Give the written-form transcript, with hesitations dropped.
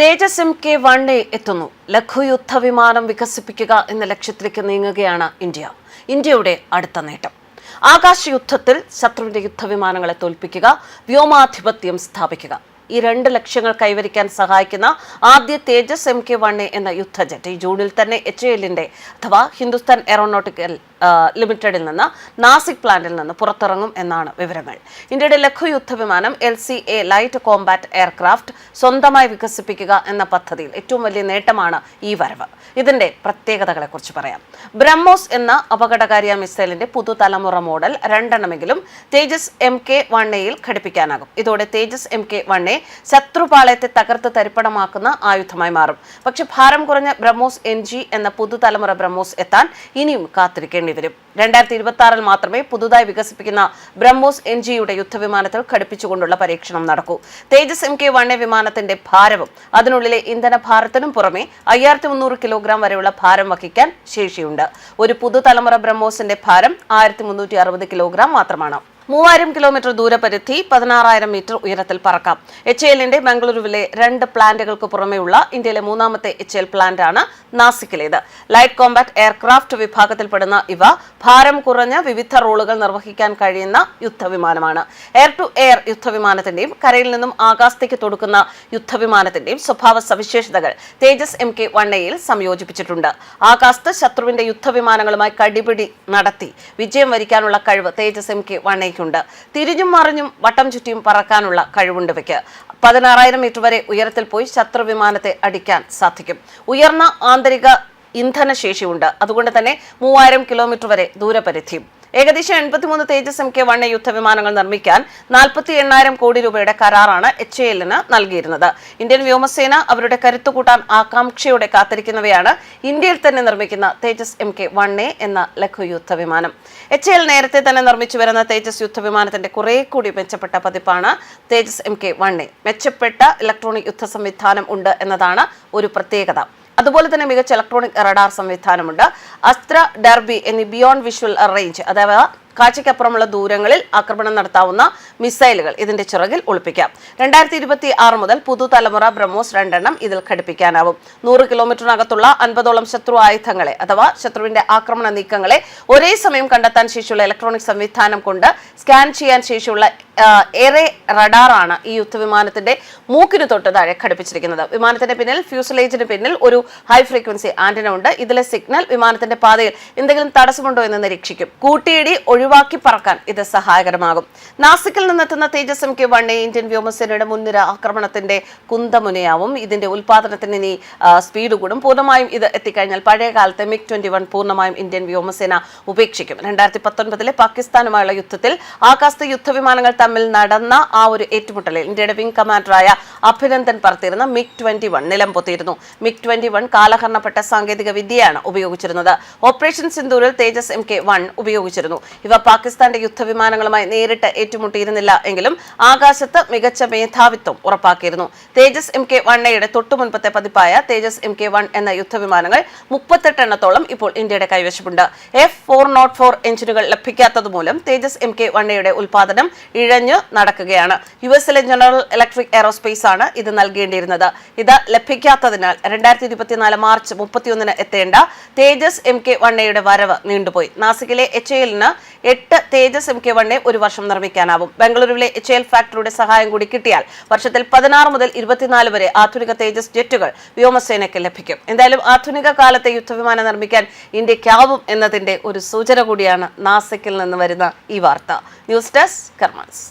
തേജസ് MK-1A എത്തുന്നു. ലഘുയുദ്ധ വിമാനം വികസിപ്പിക്കുക എന്ന ലക്ഷ്യത്തിലേക്ക് നീങ്ങുകയാണ് ഇന്ത്യയുടെ അടുത്ത നേട്ടം. ആകാശ യുദ്ധത്തിൽ ശത്രുവിന്റെ യുദ്ധവിമാനങ്ങളെ തോൽപ്പിക്കുക, വ്യോമാധിപത്യം സ്ഥാപിക്കുക. ഈ രണ്ട് ലക്ഷ്യങ്ങൾ കൈവരിക്കാൻ സഹായിക്കുന്ന ആദ്യ തേജസ് MK-1A എന്ന യുദ്ധജെറ്റ് ജൂണിൽ തന്നെ HALന്റെ അഥവാ ഹിന്ദുസ്ഥാൻ എയറോനോട്ടിക്കൽ ലിമിറ്റഡിൽ നിന്ന് നാസിക് പ്ലാന്റിൽ നിന്ന് പുറത്തിറങ്ങും എന്നാണ് വിവരങ്ങൾ. ഇന്ത്യയുടെ ലഘുയുദ്ധ വിമാനം LCA ലൈറ്റ് കോംബാറ്റ് എയർക്രാഫ്റ്റ് സ്വന്തമായി വികസിപ്പിക്കുക എന്ന പദ്ധതിയിൽ ഏറ്റവും വലിയ നേട്ടമാണ് ഈ വരവ്. ഇതിന്റെ പ്രത്യേകതകളെക്കുറിച്ച് പറയാം. ബ്രഹ്മോസ് എന്ന അപകടകാരിയ മിസൈലിന്റെ പുതുതലമുറ മോഡൽ രണ്ടെണ്ണമെങ്കിലും തേജസ് MK-1Aയിൽ ഘടിപ്പിക്കാനാകും. ഇതോടെ തേജസ് MK-1A ശത്രുപാളയത്തെ തകർത്ത് തരിപ്പണമാക്കുന്ന ആയുധമായി മാറും. പക്ഷെ ഭാരം കുറഞ്ഞ ബ്രഹ്മോസ് NG എന്ന പുതുതലമുറ ബ്രഹ്മോസ് എത്താൻ ഇനിയും കാത്തിരിക്കേണ്ടി വരും. 2026 മാത്രമേ പുതുതായി വികസിപ്പിക്കുന്ന ബ്രഹ്മോസ് NGയുടെ യുദ്ധവിമാനത്തിൽ ഘടിപ്പിച്ചുകൊണ്ടുള്ള പരീക്ഷണം നടക്കൂ. തേജസ് MK-1A വിമാനത്തിന്റെ ഭാരവും അതിനുള്ളിലെ ഇന്ധന ഭാരത്തിനും പുറമെ 5300 കിലോഗ്രാം വരെയുള്ള ഭാരം വഹിക്കാൻ ശേഷിയുണ്ട്. ഒരു പുതുതലമുറ ബ്രഹ്മോസിന്റെ ഭാരം 1360 കിലോഗ്രാം മാത്രമാണ്. 3000 കിലോമീറ്റർ ദൂരപരിധി, 16000 മീറ്റർ ഉയരത്തിൽ പറക്കാം. HALന്റെ ബംഗളൂരുവിലെ 2 പ്ലാന്റുകൾക്ക് പുറമെയുള്ള ഇന്ത്യയിലെ മൂന്നാമത്തെ HAL പ്ലാന്റാണ് നാസിക്കിലേത്. ലൈറ്റ് കോംബാറ്റ് എയർക്രാഫ്റ്റ് വിഭാഗത്തിൽപ്പെടുന്ന ഇവ ഭാരം കുറഞ്ഞ വിവിധ റോളുകൾ നിർവഹിക്കാൻ കഴിയുന്ന യുദ്ധവിമാനമാണ്. എയർ ടു എയർ യുദ്ധവിമാനത്തിന്റെയും കരയിൽ നിന്നും ആകാശത്തേക്ക് തൊടുക്കുന്ന യുദ്ധവിമാനത്തിന്റെയും സ്വഭാവ സവിശേഷതകൾ തേജസ് MK-1Aയിൽ സംയോജിപ്പിച്ചിട്ടുണ്ട്. ആകാശത്ത് ശത്രുവിന്റെ യുദ്ധവിമാനങ്ങളുമായി കടിപിടി നടത്തി വിജയം വരിക്കാനുള്ള കഴിവ് തേജസ് MK-1A തിരിഞ്ഞും മറിഞ്ഞും വട്ടം ചുറ്റിയും പറക്കാനുള്ള കഴിവുണ്ട് ഇവയ്ക്ക്. 16000 മീറ്റർ വരെ ഉയരത്തിൽ പോയി ശത്രു വിമാനത്തെ അടിക്കാൻ സാധിക്കും. ഉയർന്ന ആന്തരിക ഇന്ധനശേഷിയുണ്ട്. അതുകൊണ്ട് തന്നെ 3000 കിലോമീറ്റർ വരെ ദൂരപരിധിയും. ഏകദേശം 83 തേജസ് MK-1A യുദ്ധവിമാനങ്ങൾ നിർമ്മിക്കാൻ 48,000 കോടി രൂപയുടെ കരാറാണ് HALന് നൽകിയിരുന്നത്. ഇന്ത്യൻ വ്യോമസേന അവരുടെ കരുത്തുകൂട്ടാൻ ആകാംക്ഷയോടെ കാത്തിരിക്കുന്നവയാണ് ഇന്ത്യയിൽ തന്നെ നിർമ്മിക്കുന്ന തേജസ് MK-1A എന്ന ലഘു യുദ്ധവിമാനം. HAL നേരത്തെ തന്നെ നിർമ്മിച്ചു വരുന്ന തേജസ് യുദ്ധവിമാനത്തിന്റെ കുറെ കൂടി മെച്ചപ്പെട്ട പതിപ്പാണ് തേജസ് MK-1A. മെച്ചപ്പെട്ട ഇലക്ട്രോണിക് യുദ്ധ സംവിധാനം ഉണ്ട് എന്നതാണ് ഒരു പ്രത്യേകത. അതുപോലെ തന്നെ മികച്ച ഇലക്ട്രോണിക് റഡാർ സംവിധാനമുണ്ട്. അസ്ത്ര, ഡർബി എന്നീ ബിയോണ്ട് വിഷ്വൽ റേഞ്ച് അഥവാ കാഴ്ചയ്ക്കപ്പുറമുള്ള ദൂരങ്ങളിൽ ആക്രമണം നടത്താവുന്ന മിസൈലുകൾ ഇതിന്റെ ചിറകിൽ ഒളിപ്പിക്കാം. 2026 മുതൽ പുതുതലമുറ ബ്രഹ്മോസ് 2 എണ്ണം ഇതിൽ ഘടിപ്പിക്കാനാവും. 100 കിലോമീറ്ററിനകത്തുള്ള 50ഓളം ശത്രു ആയുധങ്ങളെ അഥവാ ശത്രുവിന്റെ ആക്രമണ നീക്കങ്ങളെ ഒരേ സമയം കണ്ടെത്താൻ ശേഷിയുള്ള ഇലക്ട്രോണിക് സംവിധാനം കൊണ്ട് സ്കാൻ ചെയ്യാൻ ശേഷിയുള്ള ഏറെ റഡാറാണ് ഈ യുദ്ധവിമാനത്തിന്റെ മൂക്കിന് തൊട്ട് താഴെ ഘടിപ്പിച്ചിരിക്കുന്നത്. വിമാനത്തിന്റെ പിന്നിൽ ഫ്യൂസലേജിന് പിന്നിൽ ഒരു ഹൈ ഫ്രീക്വൻസി ആന്റിന ഉണ്ട്. ഇതിലെ സിഗ്നൽ വിമാനത്തിന്റെ പാതയിൽ എന്തെങ്കിലും തടസ്സമുണ്ടോ എന്ന് നിരീക്ഷിക്കും. കൂട്ടിയിടി ഒഴിവാക്കി പറക്കാൻ ഇത് സഹായകരമാകും. നാസിക്കിൽ നിന്നെത്തുന്ന തേജസ് MK-1A ഇന്ത്യൻ വ്യോമസേനയുടെ മുൻനിര ആക്രമണത്തിന്റെ കുന്തമുനയാവും. ഇതിന്റെ ഉൽപാദനത്തിന് ഇനി സ്പീഡ് കൂടും. പൂർണ്ണമായും ഇത് എത്തിക്കഴിഞ്ഞാൽ പഴയ കാലത്തെ MiG-21 പൂർണ്ണമായും ഇന്ത്യൻ വ്യോമസേന ഉപേക്ഷിക്കും. 2019 പാകിസ്ഥാനുമായുള്ള യുദ്ധത്തിൽ ആകാശത്ത് യുദ്ധവിമാനങ്ങൾ തമ്മിൽ നടന്ന ആ ഒരു ഏറ്റുമുട്ടലിൽ ഇന്ത്യയുടെ വിംഗ് കമാൻഡറായ അഭിനന്ദൻ പറത്തിയിരുന്ന MiG-21 നിലം പൊത്തിയിരുന്നു. MiG-21 കാലഹരണപ്പെട്ട സാങ്കേതിക വിദ്യയാണ് ഉപയോഗിച്ചിരുന്നത്. ഓപ്പറേഷൻ സിന്ദൂരിൽ തേജസ് MK-1 ഉപയോഗിച്ചിരുന്നു. ഇവ പാകിസ്ഥാന്റെ യുദ്ധവിമാനങ്ങളുമായി നേരിട്ട് ഏറ്റുമുട്ടിയിരുന്നില്ല എങ്കിലും ആകാശത്ത് മികച്ച മേധാവിത്വം ഉറപ്പാക്കിയിരുന്നു. തേജസ് MK-1Aയുടെ തൊട്ടു മുൻപത്തെ പതിപ്പായ തേജസ് MK-1 എന്ന യുദ്ധവിമാനങ്ങൾ 38 എണ്ണത്തോളം ഇപ്പോൾ ഇന്ത്യയുടെ കൈവശമുണ്ട്. F404 എഞ്ചിനുകൾ ലഭിക്കാത്തതുമൂലം തേജസ് MK-1Aയുടെ ഉൽപാദനം ഇഴഞ്ഞു നടക്കുകയാണ്. US-ലെ ജനറൽ ഇലക്ട്രിക് എയറോസ്പേസ് ആണ് ഇത് നൽകേണ്ടിയിരുന്നത്. ഇത് ലഭിക്കാത്തതിനാൽ 2024 മാർച്ച് 31 എത്തേണ്ട തേജസ് MK-1Aയുടെ വരവ് നീണ്ടുപോയി. നാസിക്കിലെ HALന് 8 തേജസ് MK-1A ഒരു വർഷം നിർമ്മിക്കാനാവും. ബംഗളൂരുവിലെ HAL ഫാക്ടറിയുടെ സഹായം കൂടി കിട്ടിയാൽ വർഷത്തിൽ 16 മുതൽ 24 വരെ ആധുനിക തേജസ് ജെറ്റുകൾ വ്യോമസേനയ്ക്ക് ലഭിക്കും. എന്തായാലും ആധുനിക കാലത്തെ യുദ്ധവിമാനം നിർമ്മിക്കാൻ ഇന്ത്യക്കാവും എന്നതിന്റെ ഒരു സൂചന കൂടിയാണ് നാസിക്കിൽ നിന്ന് വരുന്ന ഈ വാർത്ത. News desk കർമ്മസ്.